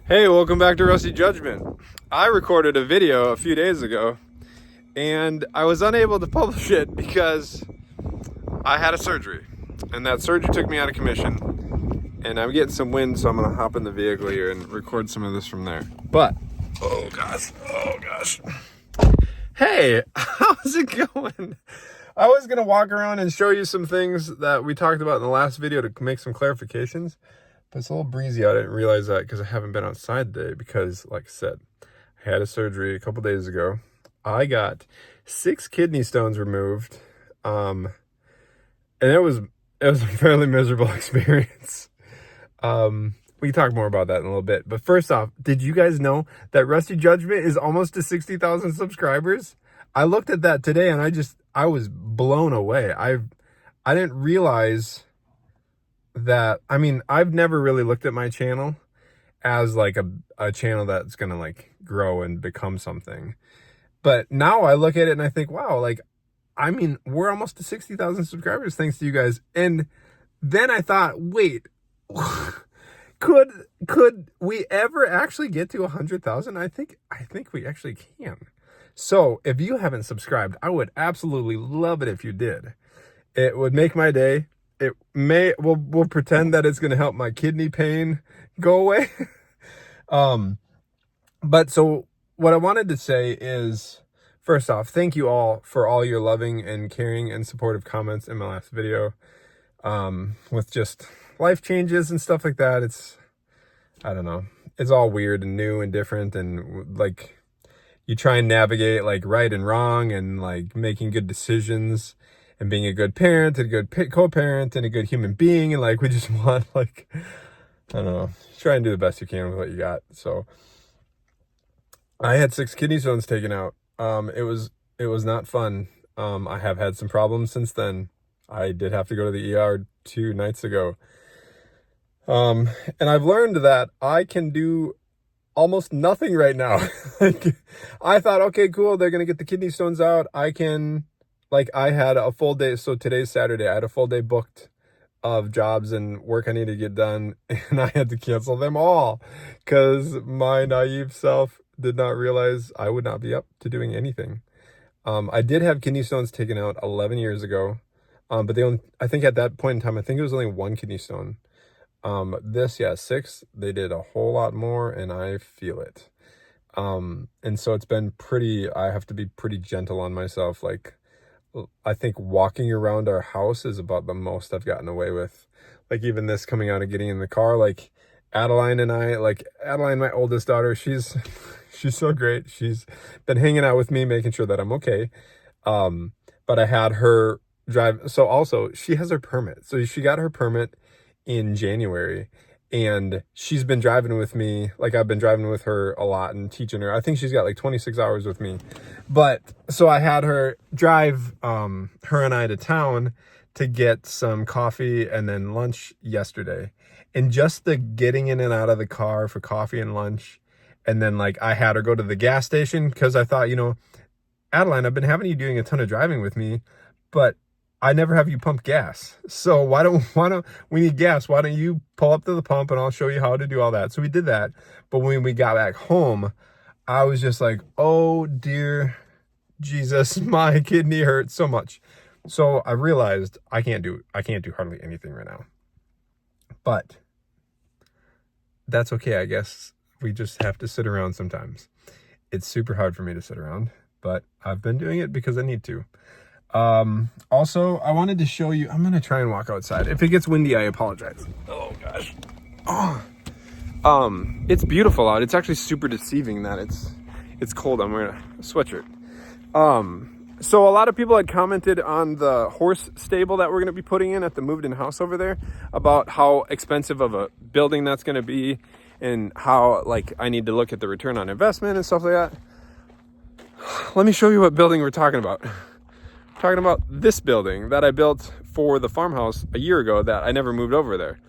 Hey, welcome back to Rusty Judgment. I recorded a video a few days ago and I was unable to publish it because I had a surgery and that surgery took me out of commission and I'm getting some wind, so I'm gonna hop in the vehicle here and record some of this from there. But, oh gosh. Hey, how's it going? I was gonna walk around and show you some things that we talked about in the last video to make some clarifications. But it's a little breezy out. I didn't realize that because I haven't been outside today because, like I said, I had a surgery a couple days ago. I got 6 kidney stones removed. And it was a fairly miserable experience. We can talk more about that in a little bit. But first off, did you guys know that Rusty Judgment is almost to 60,000 subscribers? I looked at that today and I was blown away. I didn't realize that, I mean, I've never really looked at my channel as like a channel that's gonna like grow and become something. But now I look at it and I think, wow, like, I mean, we're almost to 60,000 subscribers thanks to you guys. And then I thought, wait, could we ever actually get to 100,000? I think we actually can. So if you haven't subscribed, I would absolutely love it if you did. It would make my day. We'll pretend that it's going to help my kidney pain go away. But so what I wanted to say is, first off, thank you all for all your loving and caring and supportive comments in my last video. With just life changes and stuff like that. I don't know. It's all weird and new and different. And like, you try and navigate like right and wrong and like making good decisions and being a good parent and a good co-parent and a good human being. And like, we just want like, I don't know, try and do the best you can with what you got. So I had 6 kidney stones taken out. It was not fun. I have had some problems since then. I did have to go to the ER 2 nights ago. And I've learned that I can do almost nothing right now. Like, I thought, okay, cool, they're going to get the kidney stones out. I had a full day. So today's Saturday. I had a full day booked of jobs and work I needed to get done. And I had to cancel them all because my naive self did not realize I would not be up to doing anything. I did have kidney stones taken out 11 years ago. But I think at that point in time, I think it was only 1 kidney stone. 6, they did a whole lot more and I feel it. And so it's been I have to be pretty gentle on myself. Like, I think walking around our house is about the most I've gotten away with. Like, even this coming out and getting in the car, like Adeline, my oldest daughter, she's so great. She's been hanging out with me, making sure that I'm okay. But I had her drive. So also she has her permit. So she got her permit in January and she's been driving with me. Like, I've been driving with her a lot and teaching her. I think she's got like 26 hours with me. But so I had her drive her and I to town to get some coffee and then lunch yesterday. And just the getting in and out of the car for coffee and lunch. And then like I had her go to the gas station because I thought, Adeline, I've been having you doing a ton of driving with me, but I never have you pump gas. So why don't we need gas? Why don't you pull up to the pump and I'll show you how to do all that. So we did that. But when we got back home, I was just like, oh dear Jesus, my kidney hurts so much. So I realized I can't do hardly anything right now. But that's okay, I guess. We just have to sit around sometimes. It's super hard for me to sit around, but I've been doing it because I need to. Also, I wanted to show you, I'm going to try and walk outside. If it gets windy, I apologize. Oh gosh. It's beautiful out. It's actually super deceiving that it's cold. I'm wearing a sweatshirt. So a lot of people had commented on the horse stable that we're going to be putting in at the moved in house over there about how expensive of a building that's going to be and how like I need to look at the return on investment and stuff like that. Let me show you what building we're talking about. Talking about this building that I built for the farmhouse a year ago that I never moved over there.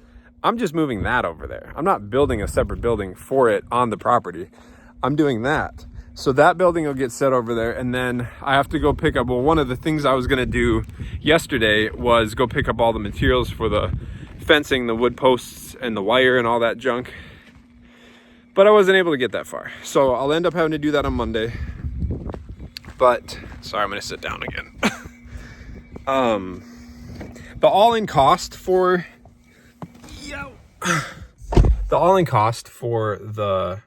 I'm just moving that over there. I'm not building a separate building for it on the property. I'm doing that. So that building will get set over there, and then I have to go pick up, well, one of the things I was gonna do yesterday was go pick up all the materials for the fencing, the wood posts and the wire and all that junk. but I wasn't able to get that far. So I'll end up having to do that on Monday. But, sorry, I'm going to sit down again. The all-in cost for, the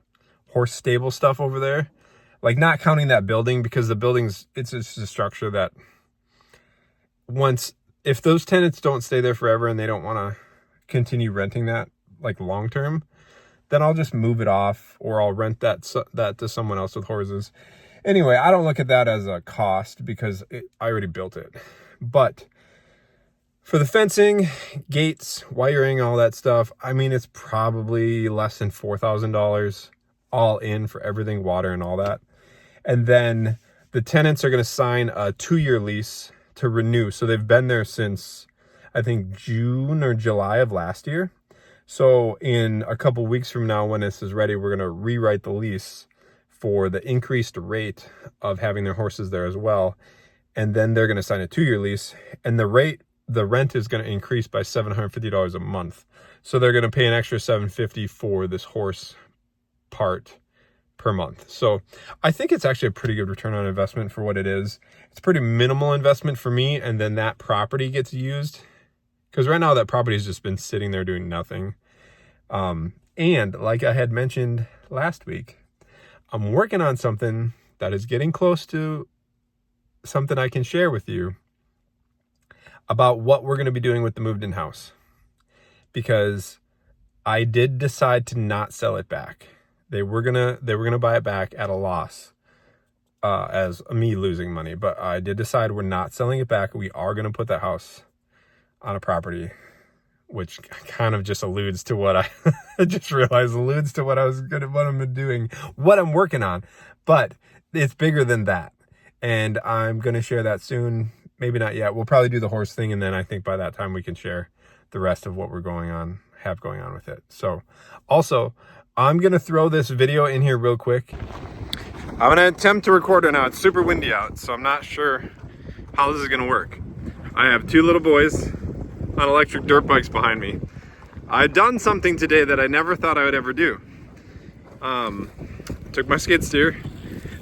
horse stable stuff over there, like not counting that building, because the building's, it's just a structure that if those tenants don't stay there forever and they don't want to continue renting that like long term, then I'll just move it off, or I'll rent that to someone else with horses. Anyway, I don't look at that as a cost because I already built it. But for the fencing, gates, wiring, all that stuff, I mean, it's probably less than $4,000 all in for everything, water and all that. And then the tenants are going to sign a 2-year lease to renew. So they've been there since, I think, June or July of last year. So in a couple weeks from now, when this is ready, we're going to rewrite the lease for the increased rate of having their horses there as well. And then they're going to sign a 2-year lease, and the rent is going to increase by $750 a month. So they're going to pay an extra $750 for this horse part per month. So I think it's actually a pretty good return on investment for what it is. It's pretty minimal investment for me, and then that property gets used, because right now that property has just been sitting there doing nothing. And like I had mentioned last week, I'm working on something that is getting close to something I can share with you about what we're going to be doing with the moved-in house, because I did decide to not sell it back. They were gonna buy it back at a loss, as me losing money, but I did decide we're not selling it back. We are going to put that house on a property, which kind of just alludes to what I just realized alludes to what I'm doing, what I'm working on, but it's bigger than that. And I'm going to share that soon. Maybe not yet. We'll probably do the horse thing, and then I think by that time we can share the rest of what we're have going on with it. So also, I'm going to throw this video in here real quick. I'm going to attempt to record it now. It's super windy out, so I'm not sure how this is going to work. I have 2 little boys on electric dirt bikes behind me. I've done something today that I never thought I would ever do. Took my skid steer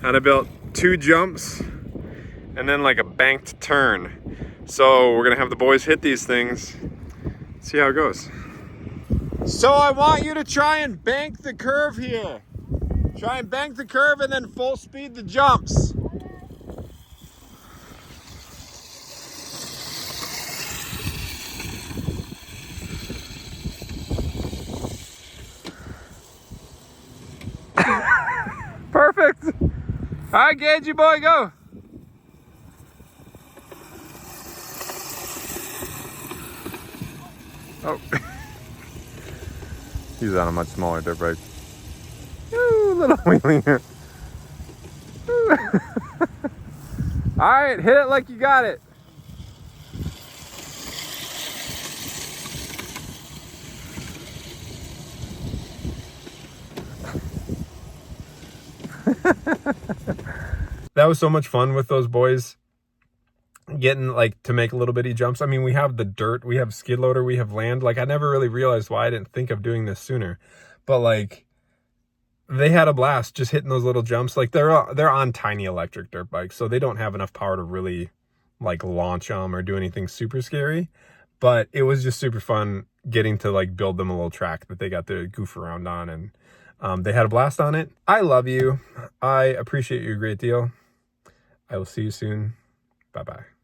and I built 2 jumps and then like a banked turn. So we're gonna have the boys hit these things, see how it goes. So I want you to try and bank the curve here. Try and bank the curve and then full speed the jumps. Perfect. All right, Gage, you boy, go. Oh. He's on a much smaller dirt bike. Ooh, little wheelie here. All right, hit it like you got it. That was so much fun with those boys, getting like to make little bitty jumps. I mean, we have the dirt, we have skid loader, we have land. Like, I never really realized why I didn't think of doing this sooner, but like they had a blast just hitting those little jumps. Like they're on tiny electric dirt bikes, so they don't have enough power to really like launch them or do anything super scary, but it was just super fun getting to like build them a little track that they got to goof around on, and they had a blast on it. I love you. I appreciate you a great deal. I will see you soon. Bye-bye.